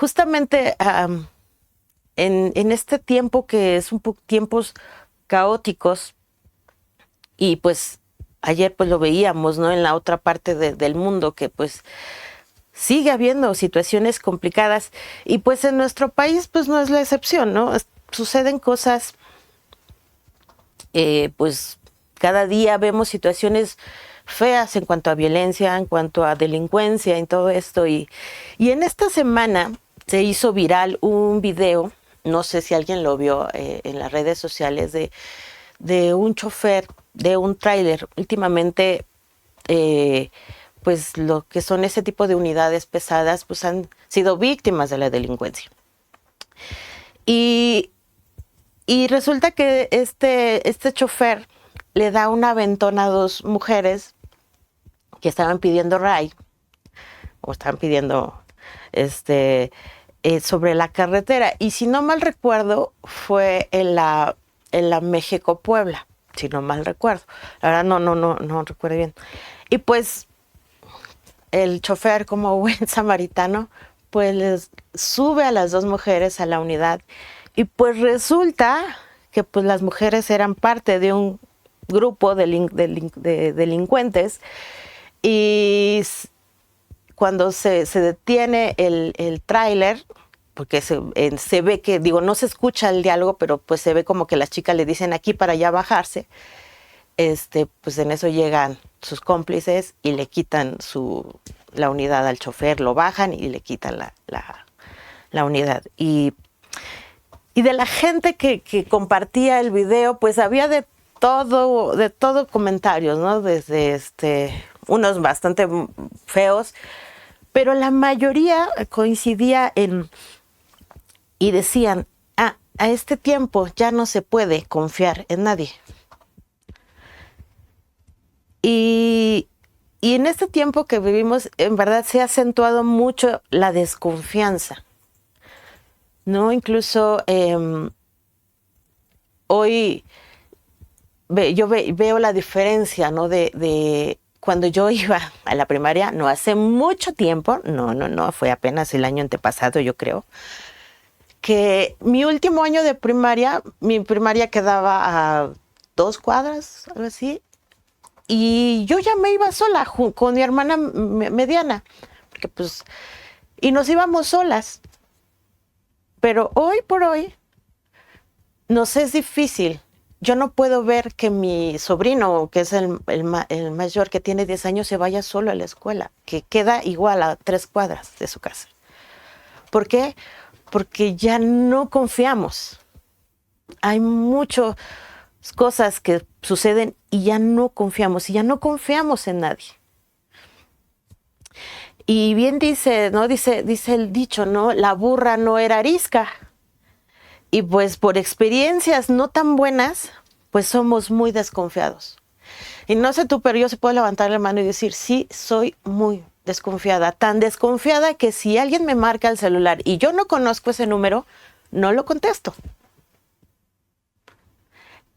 justamente en este tiempo que es un poco tiempos caóticos, y pues ayer pues lo veíamos, ¿no? En la otra parte del mundo, que pues sigue habiendo situaciones complicadas, y pues en nuestro país pues no es la excepción, ¿no? Suceden cosas, pues cada día vemos situaciones feas en cuanto a violencia, en cuanto a delincuencia, en todo esto. Y en esta semana se hizo viral un video, no sé si alguien lo vio en las redes sociales, de un chofer de un tráiler. Últimamente, pues lo que son ese tipo de unidades pesadas, pues han sido víctimas de la delincuencia. Y resulta que este chofer le da un aventón a dos mujeres que estaban pidiendo ray, o estaban pidiendo sobre la carretera. Y si no mal recuerdo, fue en la México-Puebla, si no mal recuerdo. La verdad no recuerdo bien. Y pues el chofer, como buen samaritano, pues les sube a las dos mujeres a la unidad. Y pues resulta que pues las mujeres eran parte de un grupo de delincuentes, y cuando se detiene el tráiler, porque se ve que, digo, no se escucha el diálogo, pero pues se ve como que las chicas le dicen aquí para ya bajarse, pues en eso llegan sus cómplices y le quitan la unidad al chofer, lo bajan y le quitan la unidad. Y de la gente que compartía el video, pues había de todo comentarios, ¿no? Desde unos bastante feos, pero la mayoría coincidía y decían, a este tiempo ya no se puede confiar en nadie. Y en este tiempo que vivimos, en verdad se ha acentuado mucho la desconfianza, ¿no? Incluso hoy yo veo la diferencia, ¿no? De cuando yo iba a la primaria, no hace mucho tiempo, no, fue apenas el año antepasado, yo creo, que mi último año de primaria, mi primaria quedaba a 2 cuadras, algo así, y yo ya me iba sola con mi hermana mediana, porque pues, y nos íbamos solas. Pero hoy por hoy nos es difícil. Yo no puedo ver que mi sobrino, que es el mayor, que tiene 10 años, se vaya solo a la escuela, que queda igual a 3 cuadras de su casa. ¿Por qué? Porque ya no confiamos. Hay muchas cosas que suceden y ya no confiamos en nadie. Y bien dice, ¿no? Dice el dicho, ¿no? La burra no era arisca. Y pues por experiencias no tan buenas, pues somos muy desconfiados. Y no sé tú, pero yo se puedo levantar la mano y decir, sí, soy muy desconfiada. Tan desconfiada que si alguien me marca el celular y yo no conozco ese número, no lo contesto.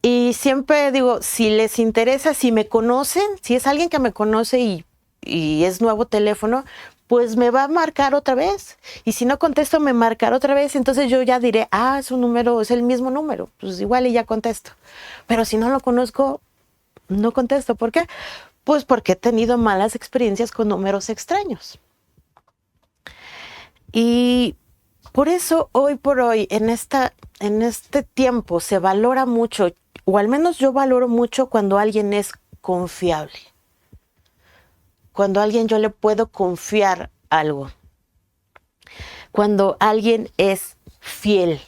Y siempre digo, si les interesa, si me conocen, si es alguien que me conoce y es nuevo teléfono, pues me va a marcar otra vez. Y si no contesto, me marcará otra vez. Entonces yo ya diré, su número es el mismo número. Pues igual y ya contesto. Pero si no lo conozco, no contesto. ¿Por qué? Pues porque he tenido malas experiencias con números extraños. Y por eso hoy por hoy, en este tiempo, se valora mucho, o al menos yo valoro mucho cuando alguien es confiable. Cuando a alguien yo le puedo confiar algo. Cuando alguien es fiel.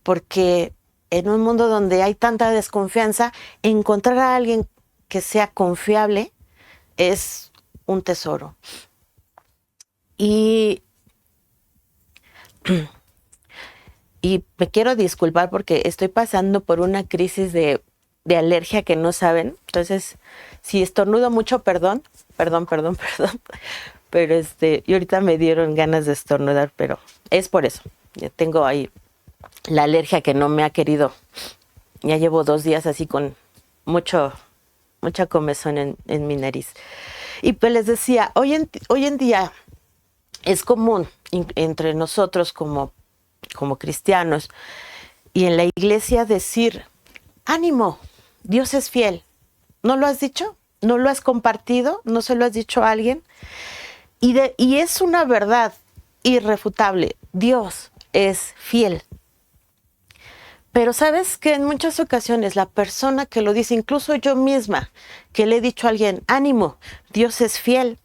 Porque en un mundo donde hay tanta desconfianza, encontrar a alguien que sea confiable es un tesoro. Y me quiero disculpar porque estoy pasando por una crisis de alergia que no saben. Entonces, si estornudo mucho, perdón. Pero y ahorita me dieron ganas de estornudar, pero es por eso. Yo tengo ahí la alergia que no me ha querido. Ya llevo 2 días así con mucha comezón en mi nariz. Y pues les decía, hoy en día es común entre nosotros como cristianos y en la iglesia decir, ánimo, Dios es fiel. ¿No lo has dicho? ¿No lo has compartido? ¿No se lo has dicho a alguien? Y es una verdad irrefutable. Dios es fiel. Pero sabes que en muchas ocasiones la persona que lo dice, incluso yo misma, que le he dicho a alguien, ánimo, Dios es fiel,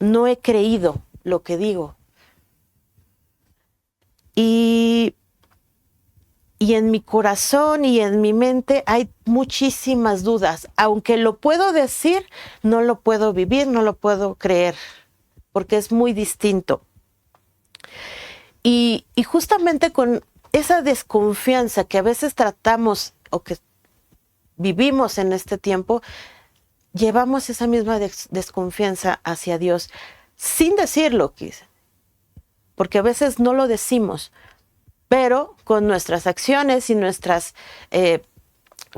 no he creído lo que digo. Y en mi corazón y en mi mente hay muchísimas dudas. Aunque lo puedo decir, no lo puedo vivir, no lo puedo creer, porque es muy distinto. Y justamente con esa desconfianza que a veces tratamos o que vivimos en este tiempo, llevamos esa misma desconfianza hacia Dios sin decirlo, porque a veces no lo decimos, pero con nuestras acciones y nuestras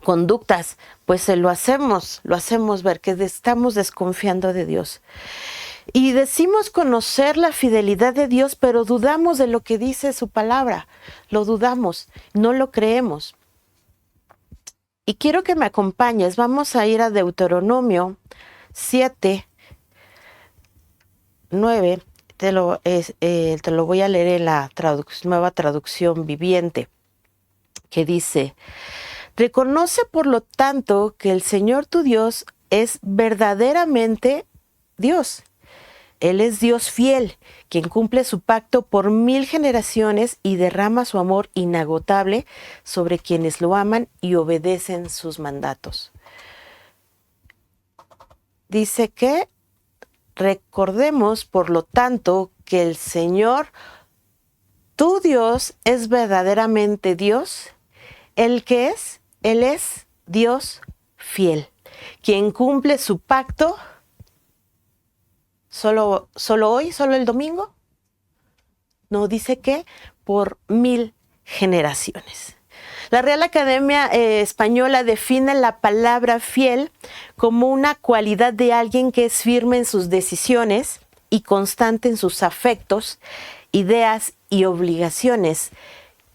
conductas, pues lo hacemos ver que estamos desconfiando de Dios. Y decimos conocer la fidelidad de Dios, pero dudamos de lo que dice su palabra. Lo dudamos, no lo creemos. Y quiero que me acompañes. Vamos a ir a Deuteronomio 7, 9. Te lo voy a leer en la nueva traducción viviente, que dice: reconoce por lo tanto que el Señor tu Dios es verdaderamente Dios. Él es Dios fiel, quien cumple su pacto por 1000 generaciones y derrama su amor inagotable sobre quienes lo aman y obedecen sus mandatos. Dice que recordemos, por lo tanto, que el Señor, tu Dios, es verdaderamente Dios. Él es Dios fiel, quien cumple su pacto. ¿Solo hoy? ¿Solo el domingo? No, dice que por 1000 generaciones. La Real Academia Española define la palabra fiel como una cualidad de alguien que es firme en sus decisiones y constante en sus afectos, ideas y obligaciones,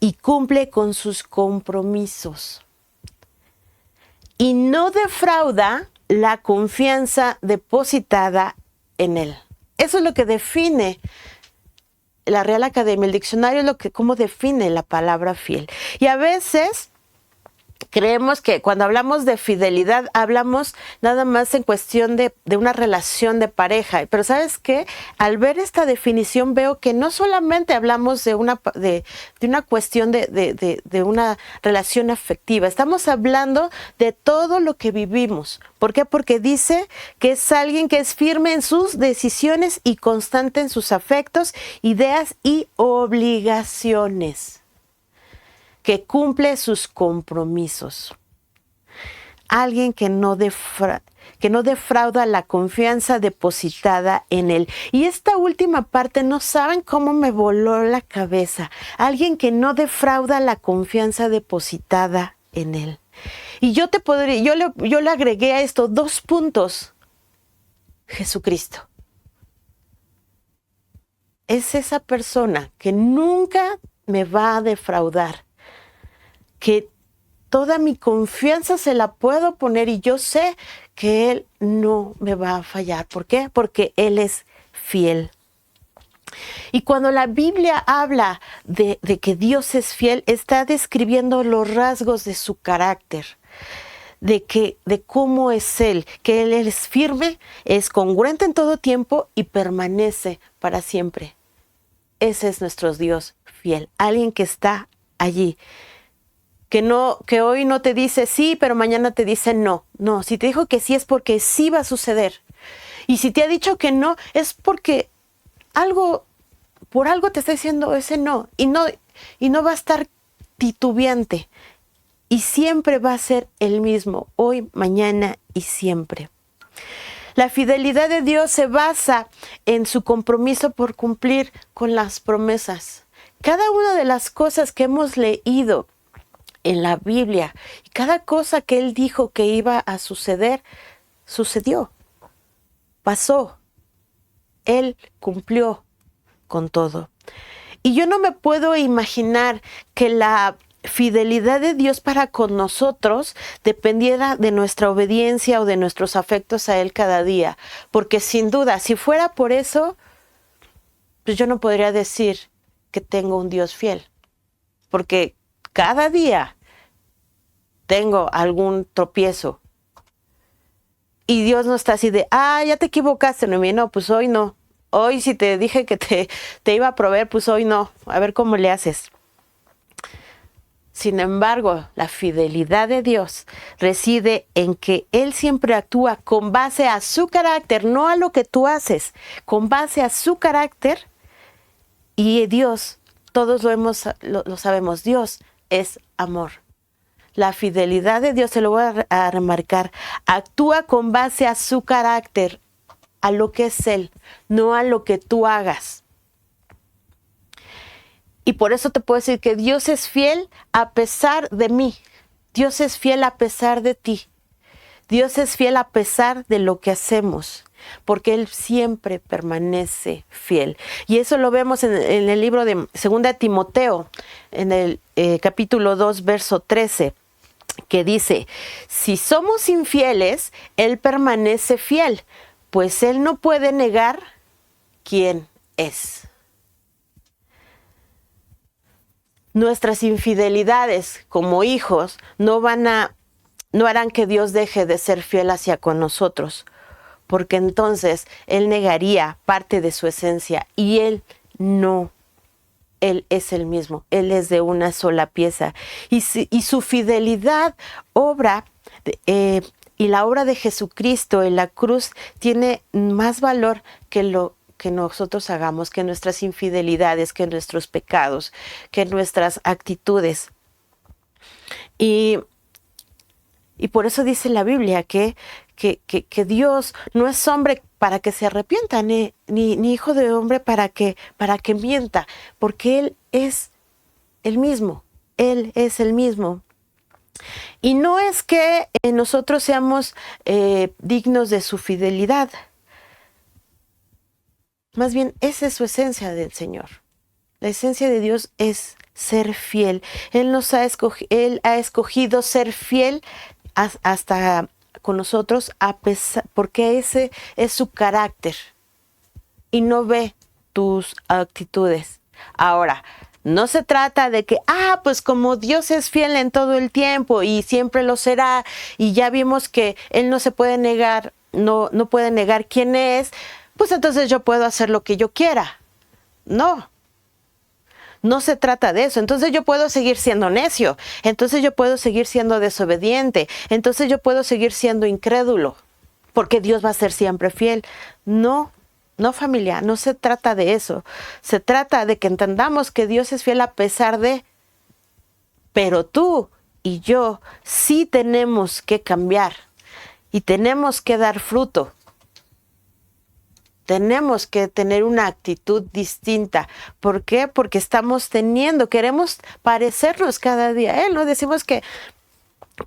y cumple con sus compromisos. Y no defrauda la confianza depositada en él. Eso es lo que define la Real Academia, el diccionario, cómo define la palabra fiel. Y a veces creemos que cuando hablamos de fidelidad, hablamos nada más en cuestión de una relación de pareja. Pero ¿sabes qué? Al ver esta definición veo que no solamente hablamos de una cuestión de una relación afectiva. Estamos hablando de todo lo que vivimos. ¿Por qué? Porque dice que es alguien que es firme en sus decisiones y constante en sus afectos, ideas y obligaciones, que cumple sus compromisos. Alguien que no defrauda la confianza depositada en él. Y esta última parte, no saben cómo me voló la cabeza. Alguien que no defrauda la confianza depositada en él. Y yo le agregué a esto 2 puntos. Jesucristo. Es esa persona que nunca me va a defraudar, que toda mi confianza se la puedo poner y yo sé que Él no me va a fallar. ¿Por qué? Porque Él es fiel. Y cuando la Biblia habla de que Dios es fiel, está describiendo los rasgos de su carácter, de cómo es Él, que Él es firme, es congruente en todo tiempo y permanece para siempre. Ese es nuestro Dios fiel, alguien que está allí. Que hoy no te dice sí, pero mañana te dice no. No, si te dijo que sí es porque sí va a suceder. Y si te ha dicho que no, es porque por algo te está diciendo ese no. Y no va a estar titubeante. Y siempre va a ser el mismo, hoy, mañana y siempre. La fidelidad de Dios se basa en su compromiso por cumplir con las promesas. Cada una de las cosas que hemos leído en la Biblia, y cada cosa que Él dijo que iba a suceder, sucedió, pasó. Él cumplió con todo. Y yo no me puedo imaginar que la fidelidad de Dios para con nosotros dependiera de nuestra obediencia o de nuestros afectos a Él cada día. Porque sin duda, si fuera por eso, pues yo no podría decir que tengo un Dios fiel. Porque cada día tengo algún tropiezo. Y Dios no está así de, ya te equivocaste, Noemí. No, pues hoy no. Hoy si te dije que te iba a proveer, pues hoy no. A ver cómo le haces. Sin embargo, la fidelidad de Dios reside en que Él siempre actúa con base a su carácter, no a lo que tú haces, con base a su carácter. Y Dios, todos lo sabemos, Dios es amor. La fidelidad de Dios, se lo voy a remarcar, actúa con base a su carácter, a lo que es Él, no a lo que tú hagas. Y por eso te puedo decir que Dios es fiel a pesar de mí. Dios es fiel a pesar de ti. Dios es fiel a pesar de lo que hacemos, porque Él siempre permanece fiel. Y eso lo vemos en el libro de 2 Timoteo, en el capítulo 2, verso 13, que dice, si somos infieles, Él permanece fiel, pues Él no puede negar quién es. Nuestras infidelidades como hijos no harán que Dios deje de ser fiel hacia con nosotros, porque entonces Él negaría parte de su esencia y Él no. Él es el mismo, Él es de una sola pieza. Y su fidelidad obra, y la obra de Jesucristo en la cruz tiene más valor que lo que nosotros hagamos, que nuestras infidelidades, que nuestros pecados, que nuestras actitudes. Y por eso dice la Biblia que Dios no es hombre para que se arrepienta, ni hijo de hombre para que mienta, porque Él es el mismo, Él es el mismo. Y no es que nosotros seamos dignos de su fidelidad, más bien esa es su esencia del Señor. La esencia de Dios es ser fiel. Él ha escogido ser fiel hasta con nosotros, porque ese es su carácter y no ve tus actitudes. Ahora, no se trata de que, pues como Dios es fiel en todo el tiempo y siempre lo será, y ya vimos que Él no se puede negar, no puede negar quién es, pues entonces yo puedo hacer lo que yo quiera. No se trata de eso. Entonces yo puedo seguir siendo necio. Entonces yo puedo seguir siendo desobediente. Entonces yo puedo seguir siendo incrédulo. Porque Dios va a ser siempre fiel. No, familia, no se trata de eso. Se trata de que entendamos que Dios es fiel a pesar de... Pero tú y yo sí tenemos que cambiar. Y tenemos que dar fruto. Tenemos que tener una actitud distinta. ¿Por qué? Porque queremos parecernos cada día a Él, ¿no? Decimos que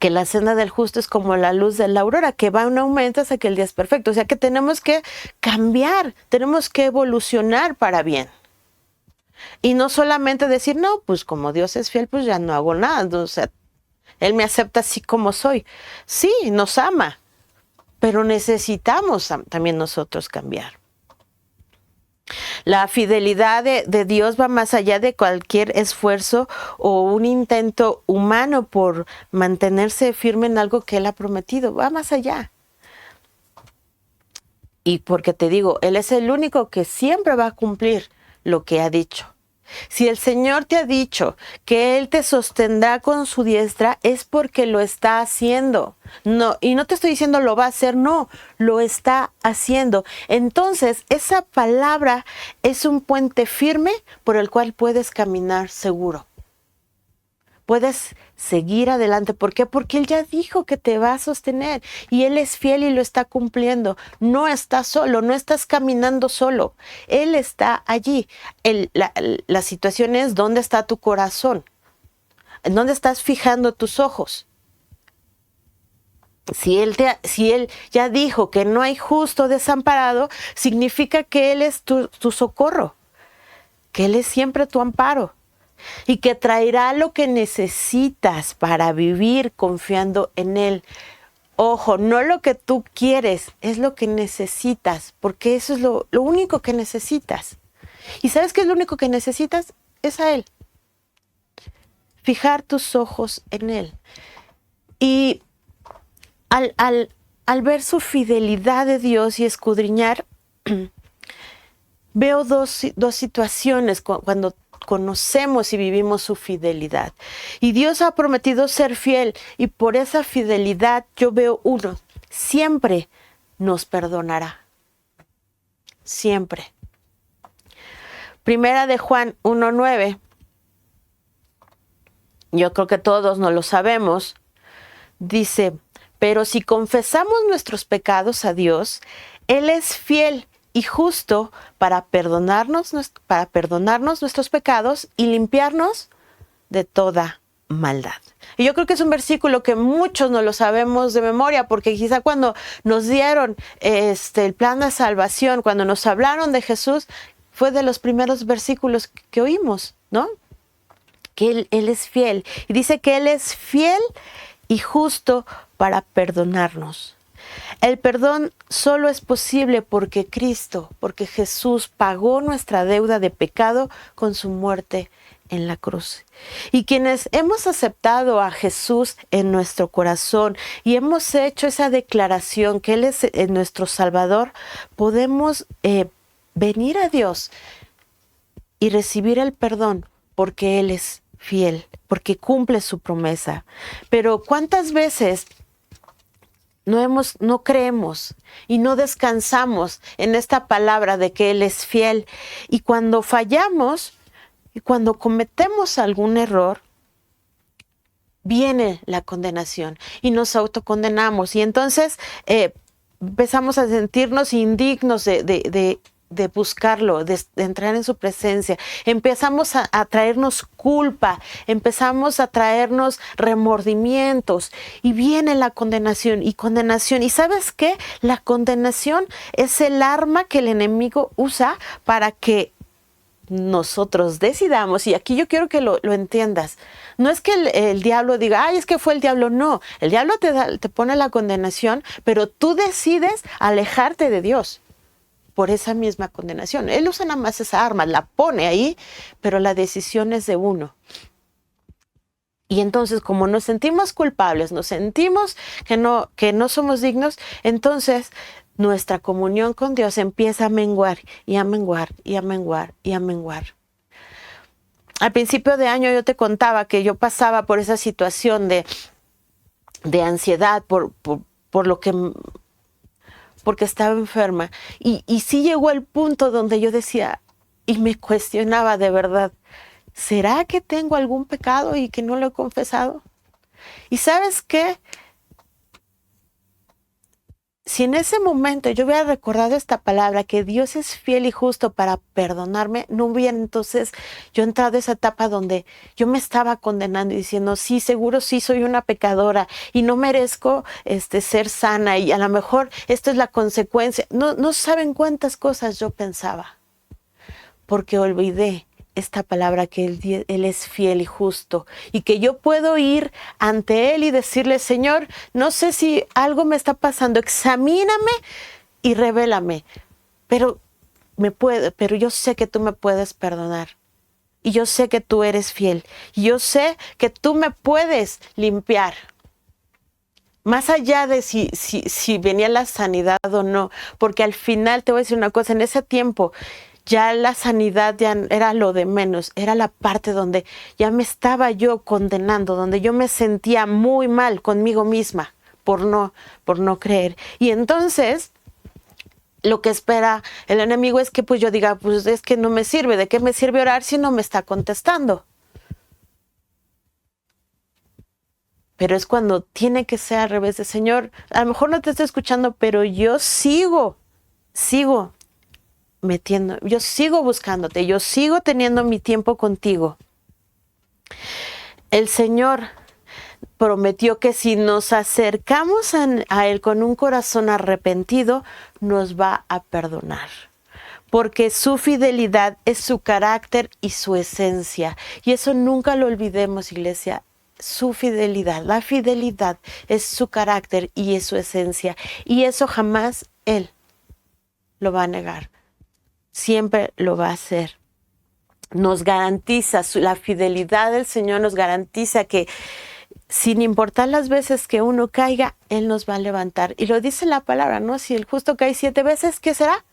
la senda del justo es como la luz de la aurora, que va en aumento hasta que el día es perfecto. O sea que tenemos que cambiar, tenemos que evolucionar para bien. Y no solamente decir, no, pues como Dios es fiel, pues ya no hago nada. O sea, Él me acepta así como soy. Sí, nos ama, pero necesitamos también nosotros cambiar. La fidelidad de Dios va más allá de cualquier esfuerzo o un intento humano por mantenerse firme en algo que Él ha prometido. Va más allá. Y porque te digo, Él es el único que siempre va a cumplir lo que ha dicho. Si el Señor te ha dicho que Él te sostendrá con su diestra, es porque lo está haciendo. No, y no te estoy diciendo lo va a hacer, no, lo está haciendo. Entonces, esa palabra es un puente firme por el cual puedes caminar seguro. Puedes seguir adelante. ¿Por qué? Porque Él ya dijo que te va a sostener y Él es fiel y lo está cumpliendo. No estás solo, no estás caminando solo. Él está allí. La situación es dónde está tu corazón, en dónde estás fijando tus ojos. Si él ya dijo que no hay justo desamparado, significa que Él es tu socorro. que Él es siempre tu amparo y que traerá lo que necesitas para vivir confiando en Él. Ojo, no lo que tú quieres, es lo que necesitas, porque eso es lo único que necesitas. ¿Y sabes qué es lo único que necesitas? Es a Él. Fijar tus ojos en Él. Y al ver su fidelidad de Dios y escudriñar, veo dos situaciones cuando conocemos y vivimos su fidelidad. Y Dios ha prometido ser fiel, y por esa fidelidad yo veo uno, siempre nos perdonará. Siempre. Primera de Juan 1:9. Yo creo que todos no lo sabemos. Dice, pero si confesamos nuestros pecados a Dios, Él es fiel y justo para perdonarnos nuestros pecados y limpiarnos de toda maldad. Y yo creo que es un versículo que muchos no lo sabemos de memoria, porque quizá cuando nos dieron el plan de salvación, cuando nos hablaron de Jesús, fue de los primeros versículos que oímos, ¿no? Que Él es fiel. Y dice que Él es fiel y justo para perdonarnos. El perdón solo es posible porque Jesús pagó nuestra deuda de pecado con su muerte en la cruz. Y quienes hemos aceptado a Jesús en nuestro corazón y hemos hecho esa declaración que Él es nuestro Salvador, podemos venir a Dios y recibir el perdón porque Él es fiel, porque cumple su promesa. Pero ¿cuántas veces no creemos y no descansamos en esta palabra de que Él es fiel? Y cuando fallamos y cuando cometemos algún error, viene la condenación y nos autocondenamos. Y entonces empezamos a sentirnos indignos de buscarlo, de entrar en su presencia. Empezamos a traernos culpa, empezamos a traernos remordimientos y viene la condenación. ¿Y sabes qué? La condenación es el arma que el enemigo usa para que nosotros decidamos, y aquí yo quiero que lo entiendas. No es que el diablo diga, ay, es que fue el diablo. No, el diablo te pone la condenación, pero tú decides alejarte de Dios por esa misma condenación. Él usa nada más esa arma, la pone ahí, pero la decisión es de uno. Y entonces, como nos sentimos culpables, nos sentimos que no somos dignos, entonces nuestra comunión con Dios empieza a menguar y a menguar y a menguar y a menguar. Al principio de año yo te contaba que yo pasaba por esa situación de ansiedad porque estaba enferma. Y sí llegó el punto donde yo decía y me cuestionaba de verdad, ¿será que tengo algún pecado y que no lo he confesado? ¿Y sabes qué? Si en ese momento yo hubiera recordado esta palabra, que Dios es fiel y justo para perdonarme, no hubiera entonces yo entrado a esa etapa donde yo me estaba condenando y diciendo, sí, seguro sí soy una pecadora y no merezco ser sana, y a lo mejor esto es la consecuencia. No saben cuántas cosas yo pensaba, porque olvidé esta palabra que Él es fiel y justo, y que yo puedo ir ante Él y decirle, Señor, no sé si algo me está pasando, examíname y revélame, pero yo sé que tú me puedes perdonar, y yo sé que tú eres fiel, y yo sé que tú me puedes limpiar. Más allá de si venía la sanidad o no, porque al final te voy a decir una cosa, en ese tiempo ya la sanidad ya era lo de menos, era la parte donde ya me estaba yo condenando, donde yo me sentía muy mal conmigo misma por no creer. Y entonces lo que espera el enemigo es que pues yo diga, pues es que no me sirve, ¿de qué me sirve orar si no me está contestando? Pero es cuando tiene que ser al revés de, Señor, a lo mejor no te estoy escuchando, pero yo sigo metiendo, yo sigo buscándote, yo sigo teniendo mi tiempo contigo. El Señor prometió que si nos acercamos a Él con un corazón arrepentido, nos va a perdonar. porque su fidelidad es su carácter y su esencia. Y eso nunca lo olvidemos, iglesia. Su fidelidad, la fidelidad es su carácter y es su esencia. Y eso jamás Él lo va a negar. Siempre lo va a hacer. Nos garantiza, la fidelidad del Señor nos garantiza que sin importar las veces que uno caiga, Él nos va a levantar. Y lo dice la palabra, ¿no? Si el justo cae 7 veces, ¿qué será?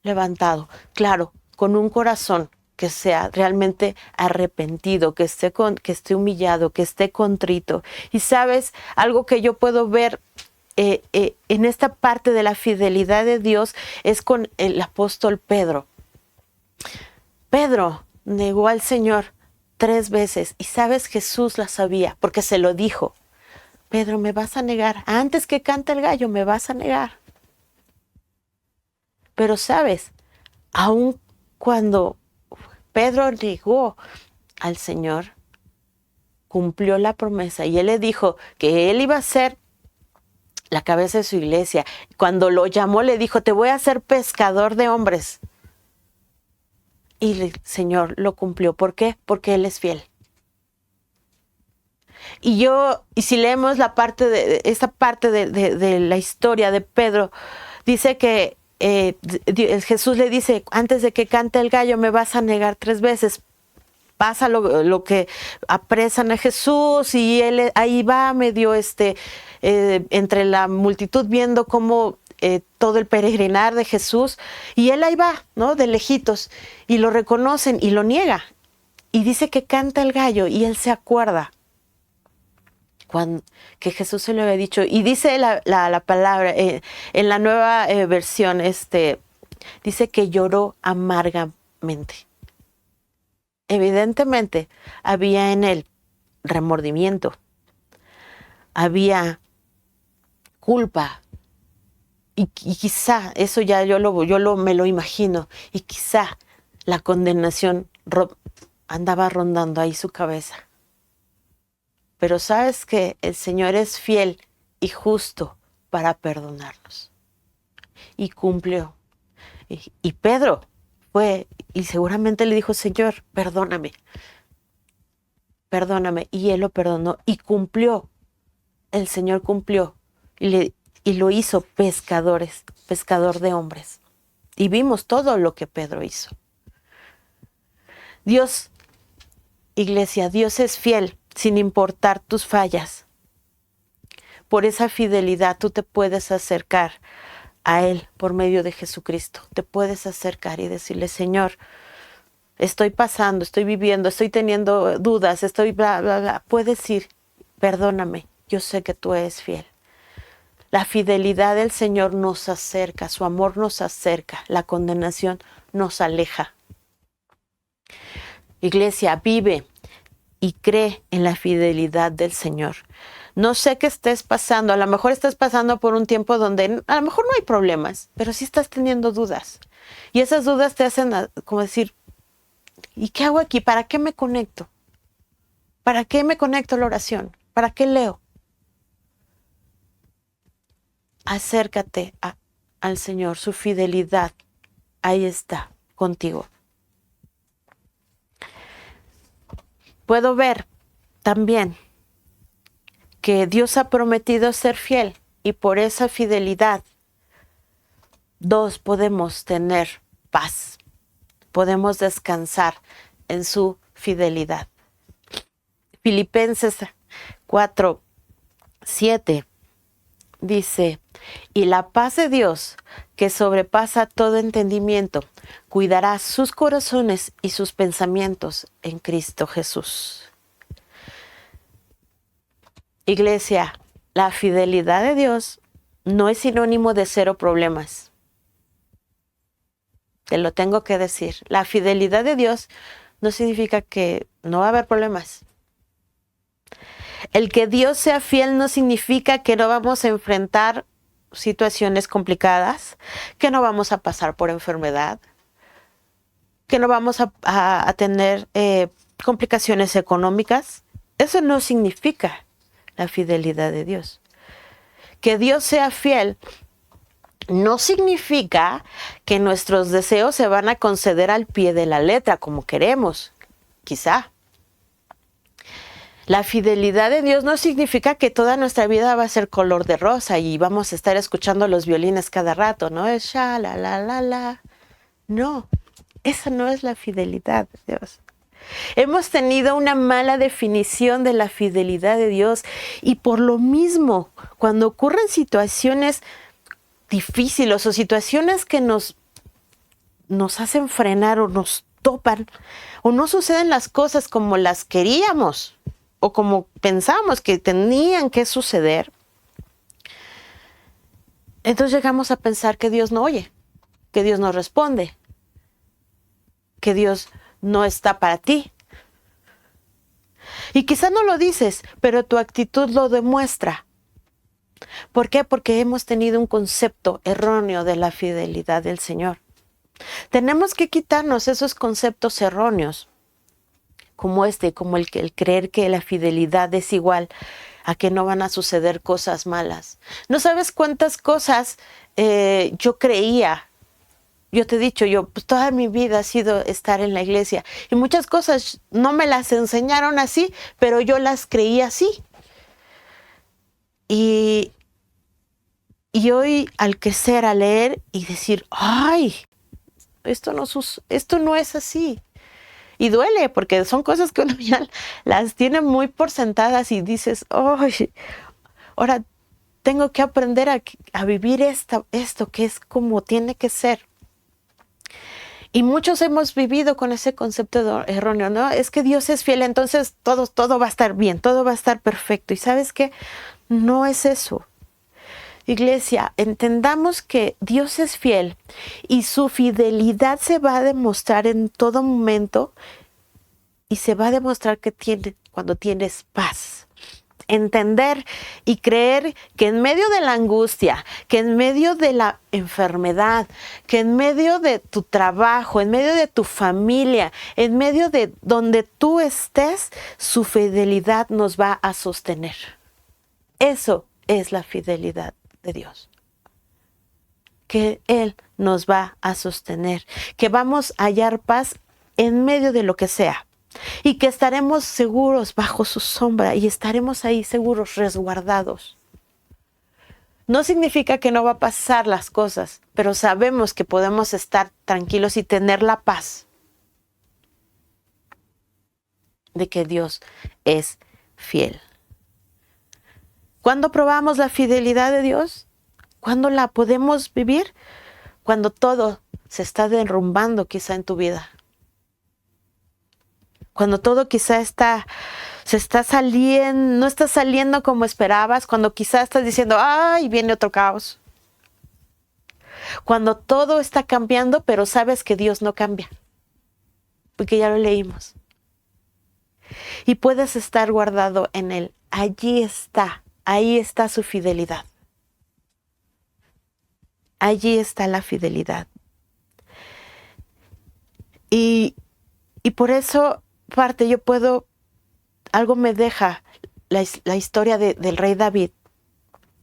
Levantado. Claro, con un corazón que sea realmente arrepentido, que esté humillado, que esté contrito. Y sabes, algo que yo puedo ver en esta parte de la fidelidad de Dios es con el apóstol Pedro. Pedro negó al Señor 3 veces y sabes, Jesús la sabía porque se lo dijo. Pedro, me vas a negar. Antes que cante el gallo, me vas a negar. Pero sabes, aun cuando Pedro negó al Señor, cumplió la promesa y Él le dijo que Él iba a ser la cabeza de su iglesia. Cuando lo llamó, le dijo, te voy a hacer pescador de hombres. Y el Señor lo cumplió. ¿Por qué? Porque Él es fiel. Y si leemos esta parte de la historia de Pedro, dice que Jesús le dice, antes de que cante el gallo me vas a negar 3 veces. Pasa lo que apresan a Jesús y él ahí va medio entre la multitud viendo cómo todo el peregrinar de Jesús, y él ahí va, ¿no? De lejitos, y lo reconocen y lo niega. Y dice que canta el gallo y él se acuerda que Jesús se lo había dicho. Y dice la palabra, en la nueva versión, dice que lloró amargamente. Evidentemente había en él remordimiento, había culpa, y quizá eso ya me lo imagino, y quizá la condenación andaba rondando ahí su cabeza. Pero sabes que el Señor es fiel y justo para perdonarnos. Y cumplió. Y Pedro fue, y seguramente le dijo, Señor, perdóname. Perdóname. Y Él lo perdonó y cumplió. El Señor cumplió. Y lo hizo pescador de hombres. Y vimos todo lo que Pedro hizo. Dios, iglesia, Dios es fiel sin importar tus fallas. Por esa fidelidad tú te puedes acercar a Él por medio de Jesucristo. Te puedes acercar y decirle, Señor, estoy pasando, estoy viviendo, estoy teniendo dudas, estoy bla, bla, bla. Puedes ir, perdóname, yo sé que tú eres fiel. La fidelidad del Señor nos acerca, su amor nos acerca, la condenación nos aleja. Iglesia, vive y cree en la fidelidad del Señor. No sé qué estés pasando, a lo mejor estás pasando por un tiempo donde a lo mejor no hay problemas, pero sí estás teniendo dudas. Y esas dudas te hacen como decir, ¿y qué hago aquí? ¿Para qué me conecto? ¿Para qué me conecto a la oración? ¿Para qué leo? Acércate al Señor, su fidelidad, ahí está, contigo. Puedo ver también que Dios ha prometido ser fiel y por esa fidelidad, podemos tener paz, podemos descansar en su fidelidad. Filipenses 4:7 dice, y la paz de Dios, que sobrepasa todo entendimiento, cuidará sus corazones y sus pensamientos en Cristo Jesús. Iglesia, la fidelidad de Dios no es sinónimo de cero problemas. Te lo tengo que decir. La fidelidad de Dios no significa que no va a haber problemas. El que Dios sea fiel no significa que no vamos a enfrentar situaciones complicadas, que no vamos a pasar por enfermedad, que no vamos a tener complicaciones económicas. Eso no significa la fidelidad de Dios. Que Dios sea fiel no significa que nuestros deseos se van a conceder al pie de la letra como queremos, quizá. La fidelidad de Dios no significa que toda nuestra vida va a ser color de rosa y vamos a estar escuchando los violines cada rato, ¿no? Es sha, la, la. No, esa no es la fidelidad de Dios. Hemos tenido una mala definición de la fidelidad de Dios y por lo mismo, cuando ocurren situaciones difíciles o situaciones que nos hacen frenar o nos topan o no suceden las cosas como las queríamos o como pensamos que tenían que suceder, entonces llegamos a pensar que Dios no oye, que Dios no responde, que Dios no está para ti. Y quizá no lo dices, pero tu actitud lo demuestra. ¿Por qué? Porque hemos tenido un concepto erróneo de la fidelidad del Señor. Tenemos que quitarnos esos conceptos erróneos, como el creer que la fidelidad es igual a que no van a suceder cosas malas. No sabes cuántas cosas yo creía. Yo te he dicho, pues toda mi vida ha sido estar en la iglesia y muchas cosas no me las enseñaron así, pero yo las creí así. Y hoy al crecer, a leer y decir, ¡ay! Esto no es así. Y duele porque son cosas que uno ya las tiene muy por sentadas y dices, ¡ay! Ahora tengo que aprender a vivir esto que es como tiene que ser. Y muchos hemos vivido con ese concepto erróneo, ¿no? Es que Dios es fiel, entonces todo va a estar bien, todo va a estar perfecto. ¿Y sabes qué? No es eso. Iglesia, entendamos que Dios es fiel y su fidelidad se va a demostrar en todo momento y se va a demostrar cuando tienes paz. Entender y creer que en medio de la angustia, que en medio de la enfermedad, que en medio de tu trabajo, en medio de tu familia, en medio de donde tú estés, su fidelidad nos va a sostener. Eso es la fidelidad de Dios. Que Él nos va a sostener, que vamos a hallar paz en medio de lo que sea. Y que estaremos seguros bajo su sombra y estaremos ahí seguros, resguardados. No significa que no va a pasar las cosas, pero sabemos que podemos estar tranquilos y tener la paz de que Dios es fiel. ¿Cuándo probamos la fidelidad de Dios? ¿Cuándo la podemos vivir? Cuando todo se está derrumbando quizá en tu vida. Cuando todo quizá no está saliendo como esperabas, cuando quizá estás diciendo, ¡ay, viene otro caos! Cuando todo está cambiando, pero sabes que Dios no cambia, porque ya lo leímos. Y puedes estar guardado en Él. Ahí está su fidelidad. Allí está la fidelidad. Y por eso algo me deja la historia del rey David.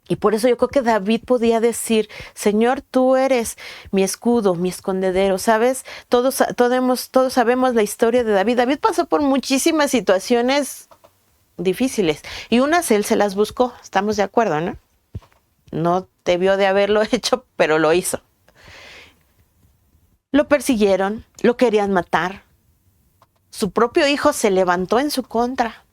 Y por eso yo creo que David podía decir, Señor, tú eres mi escudo, mi escondedero, ¿sabes? Todos sabemos la historia de David. David pasó por muchísimas situaciones difíciles y unas él se las buscó, estamos de acuerdo, ¿no? No debió de haberlo hecho, pero lo hizo. Lo persiguieron, lo querían matar. Su propio hijo se levantó en su contra.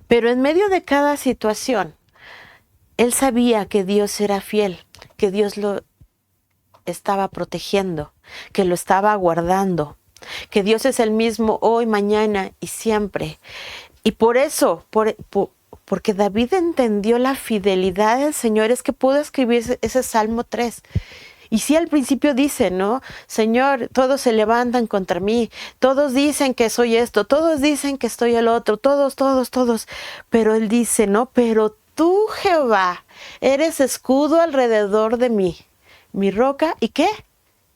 Pero en medio de cada situación, él sabía que Dios era fiel, que Dios lo estaba protegiendo, que lo estaba guardando, que Dios es el mismo hoy, mañana y siempre. Y por eso, porque David entendió la fidelidad del Señor, es que pudo escribir ese Salmo 3. Y sí, al principio dice, ¿no? Señor, todos se levantan contra mí, todos dicen que soy esto, todos dicen que estoy el otro, todos. Pero él dice, ¿no? Pero tú, Jehová, eres escudo alrededor de mí, mi roca, ¿y qué?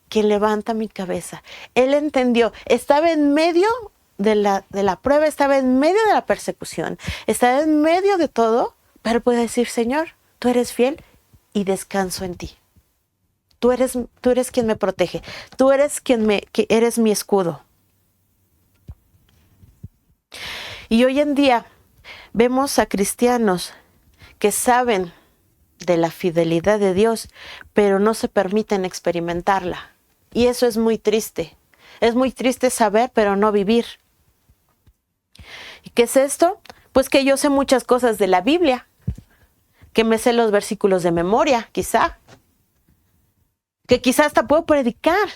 Que levanta mi cabeza. Él entendió, estaba en medio de la prueba, estaba en medio de la persecución, estaba en medio de todo, pero puede decir, Señor, tú eres fiel y descanso en ti. Tú eres quien me protege. Tú eres que eres mi escudo. Y hoy en día vemos a cristianos que saben de la fidelidad de Dios, pero no se permiten experimentarla. Y eso es muy triste. Es muy triste saber, pero no vivir. ¿Y qué es esto? Pues que yo sé muchas cosas de la Biblia, que me sé los versículos de memoria, quizá. Que quizá hasta puedo predicar,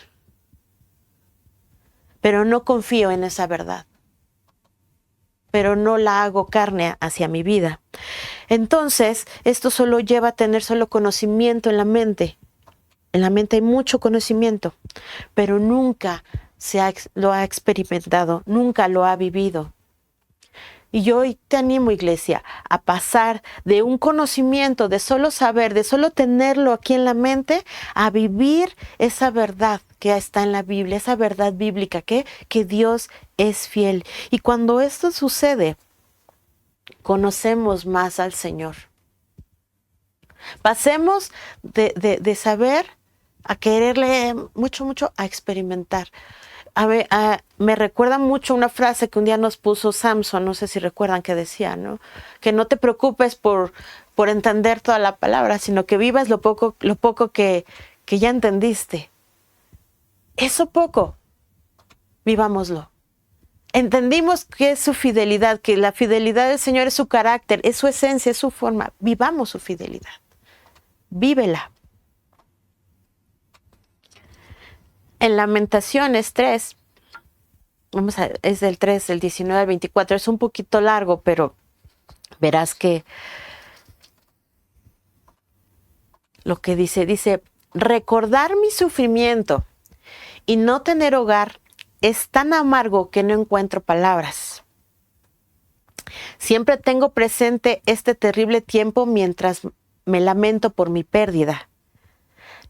pero no confío en esa verdad. Pero no la hago carne hacia mi vida. Entonces, esto solo lleva a tener solo conocimiento en la mente. En la mente hay mucho conocimiento, pero nunca lo ha experimentado, nunca lo ha vivido. Y yo hoy te animo, iglesia, a pasar de un conocimiento, de solo saber, de solo tenerlo aquí en la mente, a vivir esa verdad que está en la Biblia, esa verdad bíblica, que Dios es fiel. Y cuando esto sucede, conocemos más al Señor. Pasemos de saber a quererle mucho, a experimentar. Me recuerda mucho una frase que un día nos puso Samson, no sé si recuerdan, que decía, ¿no? Que no te preocupes por entender toda la palabra, sino que vivas lo poco que ya entendiste. Eso poco, vivámoslo. Entendimos que es su fidelidad, que la fidelidad del Señor es su carácter, es su esencia, es su forma. Vivamos su fidelidad. Vívela. En Lamentaciones 3, es del 3, del 19 al 24, es un poquito largo, pero verás que lo que dice, recordar mi sufrimiento y no tener hogar es tan amargo que no encuentro palabras. Siempre tengo presente este terrible tiempo mientras me lamento por mi pérdida.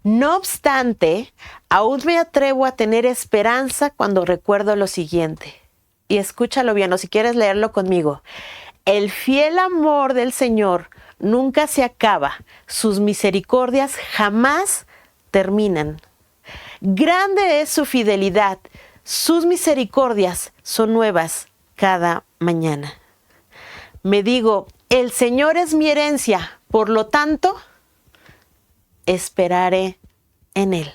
No obstante, aún me atrevo a tener esperanza cuando recuerdo lo siguiente. Y escúchalo bien, o si quieres leerlo conmigo. El fiel amor del Señor nunca se acaba. Sus misericordias jamás terminan. Grande es su fidelidad. Sus misericordias son nuevas cada mañana. Me digo, el Señor es mi herencia, por lo tanto, esperaré en Él.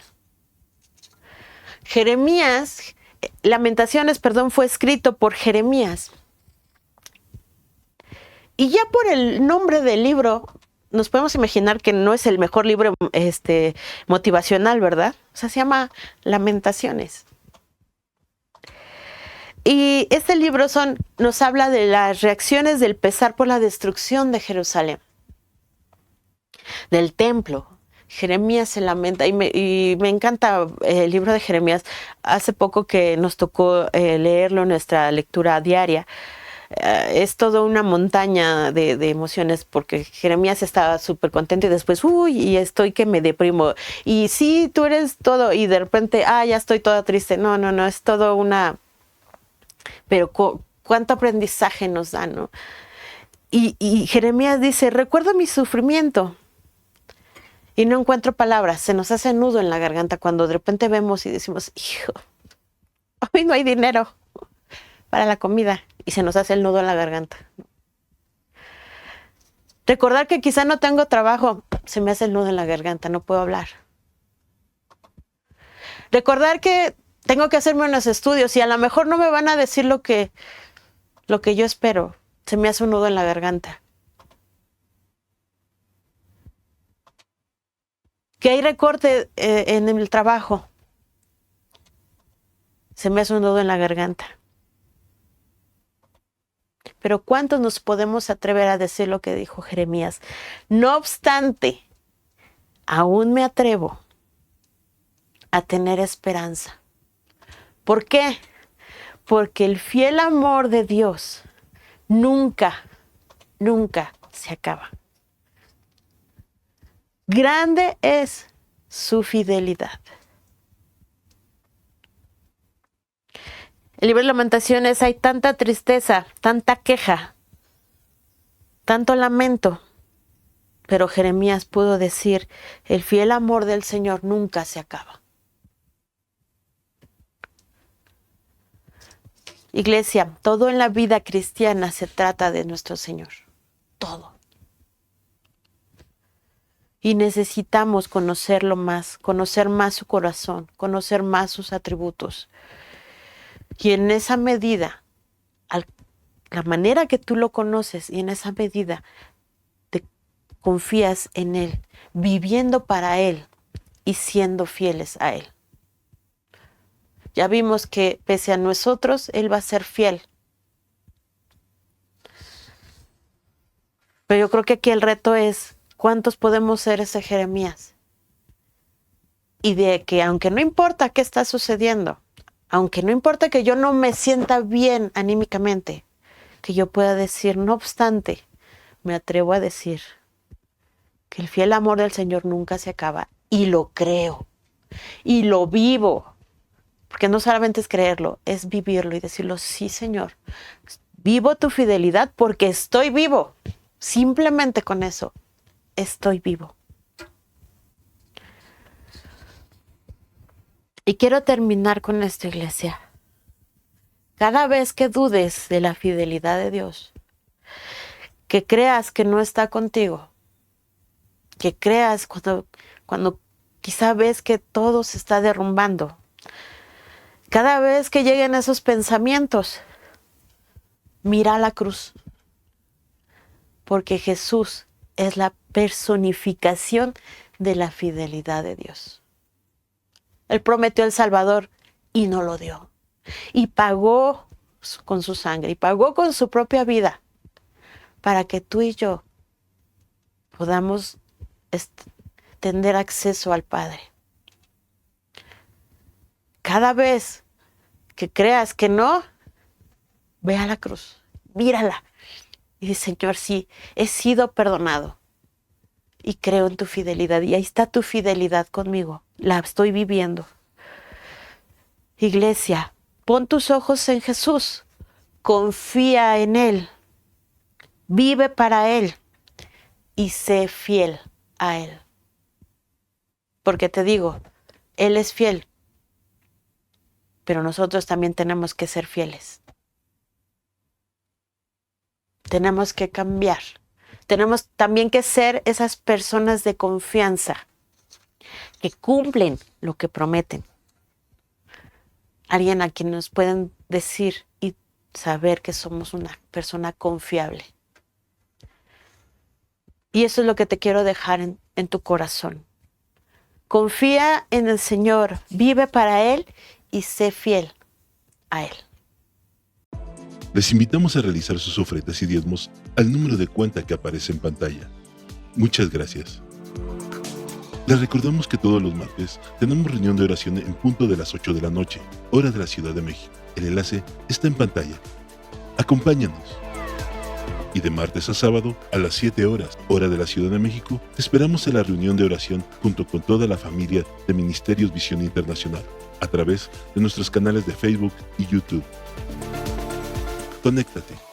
Lamentaciones, fue escrito por Jeremías. Y ya por el nombre del libro, nos podemos imaginar que no es el mejor libro motivacional, ¿verdad? O sea, se llama Lamentaciones. Y este libro nos habla de las reacciones del pesar por la destrucción de Jerusalén, del templo. Jeremías se lamenta y me encanta el libro de Jeremías. Hace poco que nos tocó leerlo en nuestra lectura diaria. Es toda una montaña de emociones, porque Jeremías estaba súper contento y después, y estoy que me deprimo. Y sí, tú eres todo, y de repente, ya estoy toda triste. No, es todo una... Pero cuánto aprendizaje nos da, ¿no? Y Jeremías dice, recuerdo mi sufrimiento y no encuentro palabras. Se nos hace nudo en la garganta cuando de repente vemos y decimos, hijo, hoy no hay dinero para la comida, y se nos hace el nudo en la garganta. Recordar que quizá no tengo trabajo, se me hace el nudo en la garganta, no puedo hablar. Recordar que tengo que hacerme unos estudios y a lo mejor no me van a decir lo que yo espero, se me hace un nudo en la garganta. Que hay recorte en el trabajo, se me hace un nudo en la garganta. Pero ¿cuántos nos podemos atrever a decir lo que dijo Jeremías? No obstante, aún me atrevo a tener esperanza. ¿Por qué? Porque el fiel amor de Dios nunca se acaba. Grande es su fidelidad. El libro de Lamentaciones hay tanta tristeza, tanta queja, tanto lamento, Pero Jeremías pudo decir, el fiel amor del Señor nunca se acaba. Iglesia, todo en la vida cristiana se trata de nuestro Señor. Todo. Y necesitamos conocerlo más, conocer más su corazón, conocer más sus atributos. Y en esa medida, la manera que tú lo conoces y en esa medida te confías en Él, viviendo para Él y siendo fieles a Él. Ya vimos que pese a nosotros, Él va a ser fiel. Pero yo creo que aquí el reto es, ¿cuántos podemos ser ese Jeremías? Y de que aunque no importa qué está sucediendo, aunque no importa que yo no me sienta bien anímicamente, que yo pueda decir, no obstante, me atrevo a decir que el fiel amor del Señor nunca se acaba. Y lo creo. Y lo vivo. Porque no solamente es creerlo, es vivirlo y decirlo, sí, Señor, vivo tu fidelidad porque estoy vivo. Simplemente con eso, estoy vivo. Y quiero terminar con esta, iglesia. Cada vez que dudes de la fidelidad de Dios, que creas que no está contigo, que creas cuando quizá ves que todo se está derrumbando, cada vez que lleguen esos pensamientos, mira la cruz. Porque Jesús es la personificación de la fidelidad de Dios. Él prometió el Salvador y no lo dio. Y pagó con su sangre, y pagó con su propia vida, para que tú y yo podamos tener acceso al Padre. Cada vez que creas que no, ve a la cruz, mírala. Y dice, Señor, sí, he sido perdonado. Y creo en tu fidelidad. Y ahí está tu fidelidad conmigo. La estoy viviendo. Iglesia, pon tus ojos en Jesús. Confía en Él. Vive para Él. Y sé fiel a Él. Porque te digo, Él es fiel. Pero nosotros también tenemos que ser fieles. Tenemos que cambiar. Tenemos también que ser esas personas de confianza que cumplen lo que prometen. Alguien a quien nos pueden decir y saber que somos una persona confiable. Y eso es lo que te quiero dejar en tu corazón. Confía en el Señor, vive para Él y sé fiel a Él. Les invitamos a realizar sus ofrendas y diezmos al número de cuenta que aparece en pantalla. Muchas gracias. Les recordamos que todos los martes tenemos reunión de oración en punto de las 8 de la noche, hora de la Ciudad de México. El enlace está en pantalla. Acompáñanos. Y de martes a sábado, a las 7 horas, hora de la Ciudad de México, te esperamos en la reunión de oración junto con toda la familia de Ministerios Visión Internacional, a través de nuestros canales de Facebook y YouTube. Conéctate.